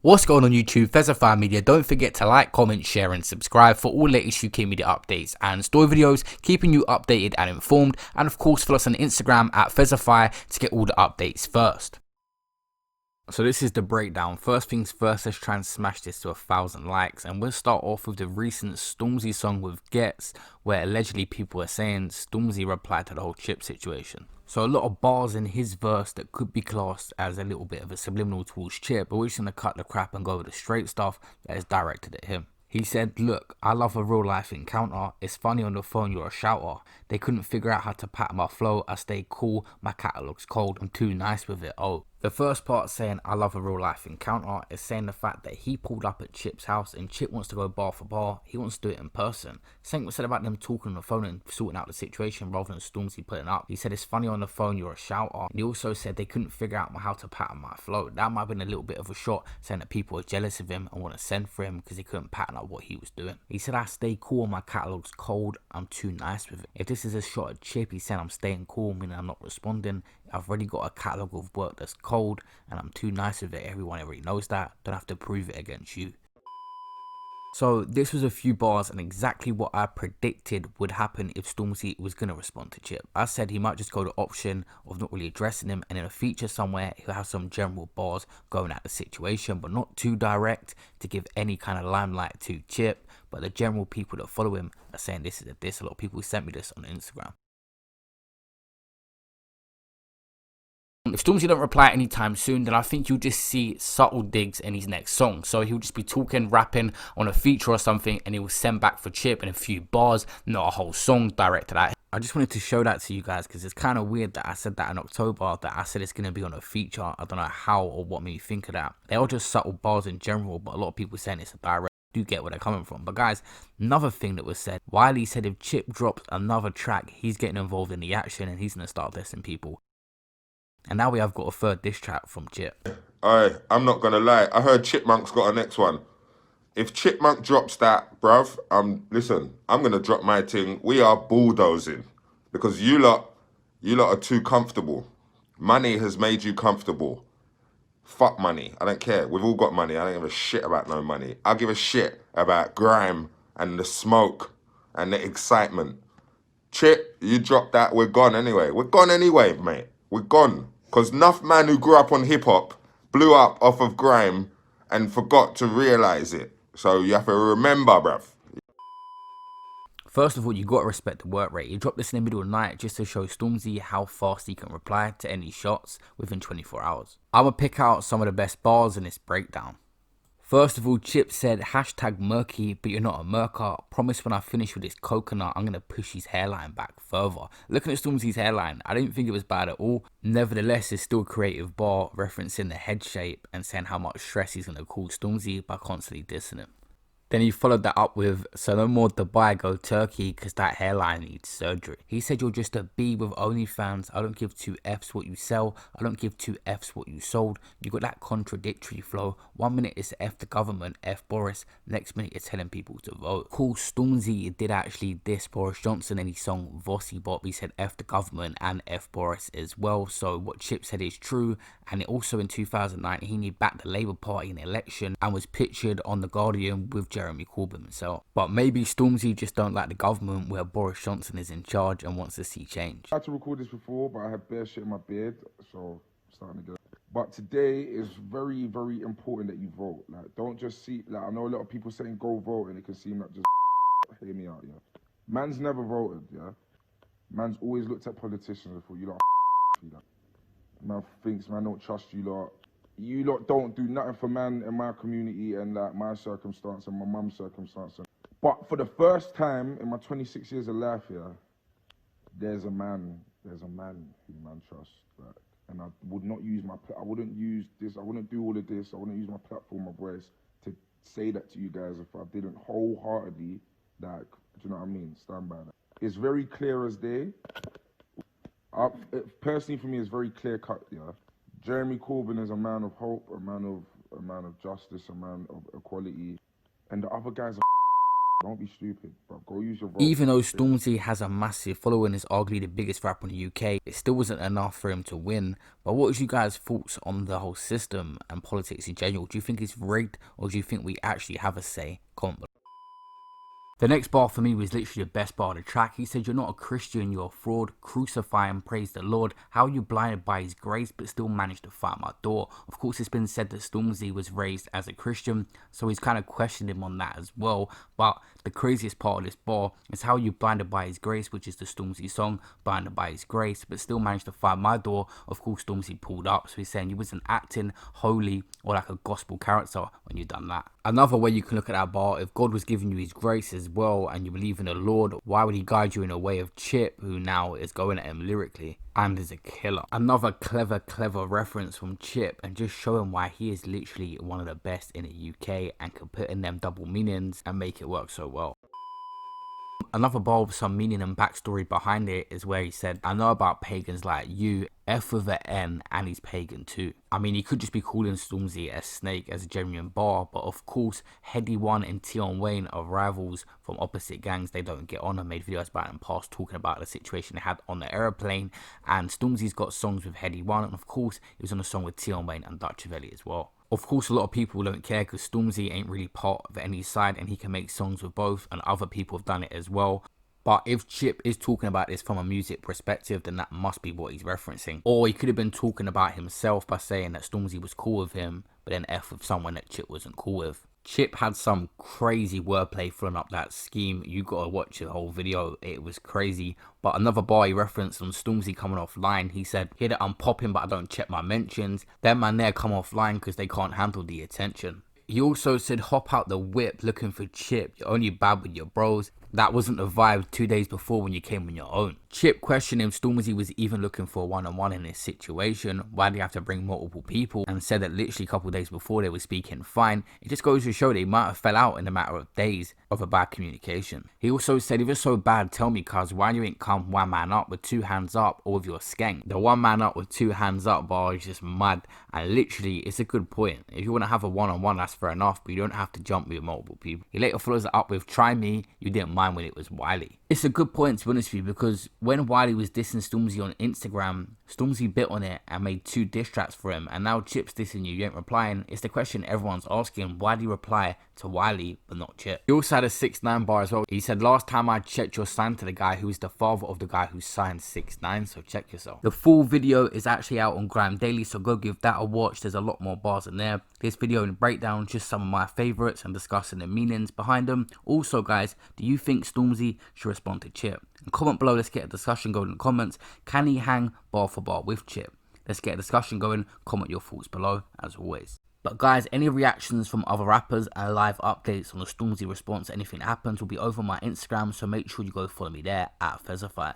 What's going on YouTube, Fesify Media? Don't forget to like, comment, share and subscribe for all latest UK media updates and story videos, keeping you updated and informed. And of course follow us on Instagram at Fesify to get all the updates first. So this is the breakdown. First things first, let's try and smash this to 1,000 likes. And we'll start off with the recent Stormzy song with Gets, where allegedly people are saying Stormzy replied to the whole chip situation. So a lot of bars in his verse that could be classed as a little bit of a subliminal towards Chip, but we're just going to cut the crap and go with the straight stuff that is directed at him. He said, "Look, I love a real life encounter. It's funny on the phone, you're a shouter. They couldn't figure out how to pattern my flow. I stay cool, my catalog's cold. I'm too nice with it, oh." The first part saying, "I love a real life encounter," is saying the fact that he pulled up at Chip's house and Chip wants to go bar for bar. He wants to do it in person. Same was said about them talking on the phone and sorting out the situation rather than Stormzy putting up. He said, "It's funny on the phone, you're a shouter." And he also said they couldn't figure out how to pattern my flow. That might have been a little bit of a shot, saying that people were jealous of him and want to send for him because he couldn't pattern up what he was doing. He said, "I stay cool, my catalog's cold. I'm too nice with it." If this is a shot at Chip, he's saying I'm staying cool, meaning I'm not responding. I've already got a catalog of work that's cold and I'm too nice with it. Everyone already knows that. Don't have to prove it against you. So this was a few bars and exactly what I predicted would happen if Stormzy was going to respond to Chip. I said he might just go the option of not really addressing him, and in a feature somewhere he'll have some general bars going at the situation, but not too direct to give any kind of limelight to Chip. But the general people that follow him are saying this is a diss. A lot of people sent me this on Instagram. If Stormzy don't reply anytime soon, then I think you'll just see subtle digs in his next song. So he'll just be talking, rapping on a feature or something, and he will send back for Chip in a few bars, not a whole song directed at him. I just wanted to show that to you guys because it's kind of weird that I said that in October, that I said it's going to be on a feature. I don't know how or what made me think of that. They are just subtle bars in general, but a lot of people saying it's a direct. Do get where they're coming from. But guys, another thing that was said, Wiley said if Chip drops another track, he's getting involved in the action and he's going to start dissing people. And now we have got a third diss track from Chip. I'm not gonna lie. I heard Chipmunk's got a next one. If Chipmunk drops that, bruv, listen, I'm gonna drop my thing. We are bulldozing because you lot are too comfortable. Money has made you comfortable. Fuck money. I don't care. We've all got money. I don't give a shit about no money. I give a shit about grime and the smoke and the excitement. Chip, you drop that, we're gone anyway. We're gone anyway, mate. We're gone. Because enough man who grew up on hip-hop blew up off of grime and forgot to realise it. So you have to remember, bruv. First of all, you gotta respect the work rate. He dropped this in the middle of the night just to show Stormzy how fast he can reply to any shots within 24 hours. I'ma pick out some of the best bars in this breakdown. First of all, Chip said, hashtag murky, but you're not a murker. Promise when I finish with this coconut, I'm going to push his hairline back further. Looking at Stormzy's hairline, I didn't think it was bad at all. Nevertheless, it's still a creative bar, referencing the head shape and saying how much stress he's going to cause Stormzy by constantly dissing him. Then he followed that up with, "So no more Dubai, go Turkey, cause that hairline needs surgery." He said, "You're just a B with OnlyFans. I don't give two F's what you sell. I don't give two F's what you sold." You got that contradictory flow. 1 minute it's F the government, F Boris. Next minute it's telling people to vote. Cool, Stormzy did actually diss Boris Johnson in his song Vossi Bop. He said F the government and F Boris as well. So what Chip said is true. And also in 2019, he backed the Labour Party in the election and was pictured on The Guardian with Jeremy Corbyn himself. But maybe Stormzy just don't like the government where Boris Johnson is in charge and wants to see change. I had to record this before, but I had bare shit in my beard, so I'm starting to get. But today is very, very important that you vote. Like, don't just see. Like, I know a lot of people saying go vote, and it can seem like just hear me out. Yeah, man's never voted. Yeah, man's always looked at politicians and thought you lot. Man thinks man don't trust you lot. You lot don't do nothing for man in my community and like my circumstance and my mum's circumstance. But for the first time in my 26 years of life here, there's a man who man trusts. Like, and I would not use I wouldn't use this, I wouldn't do all of this, I wouldn't use my platform, my voice to say that to you guys if I didn't wholeheartedly, like, do you know what I mean, stand by that. It's very clear as day. Personally for me, it's very clear cut, yeah. Jeremy Corbyn is a man of hope, a man of justice, a man of equality. And the other guys are Don't be stupid, bro. Go use your vote. Even though Stormzy has a massive following and is arguably the biggest rapper in the UK, it still wasn't enough for him to win. But what was you guys' thoughts on the whole system and politics in general? Do you think it's rigged, or do you think we actually have a say? Comment below. The next bar for me was literally the best bar of the track. He said, "You're not a Christian, you're a fraud. Crucify and praise the Lord. How are you blinded by his grace but still managed to find my door?" Of course, it's been said that Stormzy was raised as a Christian, so he's kind of questioned him on that as well. But the craziest part of this bar is how you blinded by his grace, which is the Stormzy song, blinded by his grace, but still managed to find my door. Of course, Stormzy pulled up, so he's saying you wasn't acting holy or like a gospel character when you done that. Another way you can look at that bar, if God was giving you his grace as well and you believe in the Lord, why would he guide you in a way of Chip, who now is going at him lyrically and is a killer? Another clever reference from Chip, and just showing why he is literally one of the best in the UK and can put in them double meanings and make it work so well. Another bar with some meaning and backstory behind it is where he said, "I know about pagans like you, F with an N, and he's pagan too." I mean, he could just be calling Stormzy a snake as a genuine bar, but of course, Heady One and Tion Wayne are rivals from opposite gangs. They don't get on. I made videos about it in the past talking about the situation they had on the aeroplane, and Stormzy's got songs with Heady One, and of course, he was on a song with Tion Wayne and documentaries as well. Of course, a lot of people don't care because Stormzy ain't really part of any side and he can make songs with both, and other people have done it as well. But if Chip is talking about this from a music perspective, then that must be what he's referencing. Or he could have been talking about himself by saying that Stormzy was cool with him, but then F with someone that Chip wasn't cool with. Chip had some crazy wordplay filling up that scheme. You gotta watch the whole video, it was crazy. But another bar he referenced on Stormzy coming offline, he said, "Hear that I'm popping but I don't check my mentions. Them man there come offline because they can't handle the attention." He also said, "Hop out the whip looking for Chip, you're only bad with your bros. That wasn't the vibe 2 days before when you came on your own." Chip questioned him Stormzy was even looking for a one-on-one in this situation. Why do you have to bring multiple people? And said that literally a couple days before they were speaking fine. It just goes to show they might have fell out in a matter of days of a bad communication. He also said, "If it's so bad, tell me, cuz why you ain't come one man up with 2 hands up or with your skank?" The 1 man up with 2 hands up bar is just mad, and literally it's a good point. If you want to have a one-on-one, that's fair enough, but you don't have to jump with multiple people. He later follows it up with, "Try me, you didn't mind when it was Wiley." It's a good point, to be honest with you, because when Wiley was dissing Stormzy on Instagram, Stormzy bit on it and made 2 diss tracks for him, and now Chip's dissing you ain't replying. It's the question everyone's asking, why do you reply to Wiley but not Chip? He also had a 6ix9ine bar as well. He said, "Last time I checked, you're signed to the guy who's the father of the guy who signed 6ix9ine, so check yourself." The full video is actually out on Grime Daily, so go give that a watch. There's a lot more bars in there. This video and breakdown, just some of my favourites and discussing the meanings behind them. Also guys, do you think Stormzy should respond to Chip? And comment below, let's get a discussion going in the comments. Can he hang bar for bar with Chip? Let's get a discussion going. Comment your thoughts below as always. But guys, any reactions from other rappers and live updates on the Stormzy response, anything that happens, will be over my Instagram, so make sure you go follow me there at Fesify.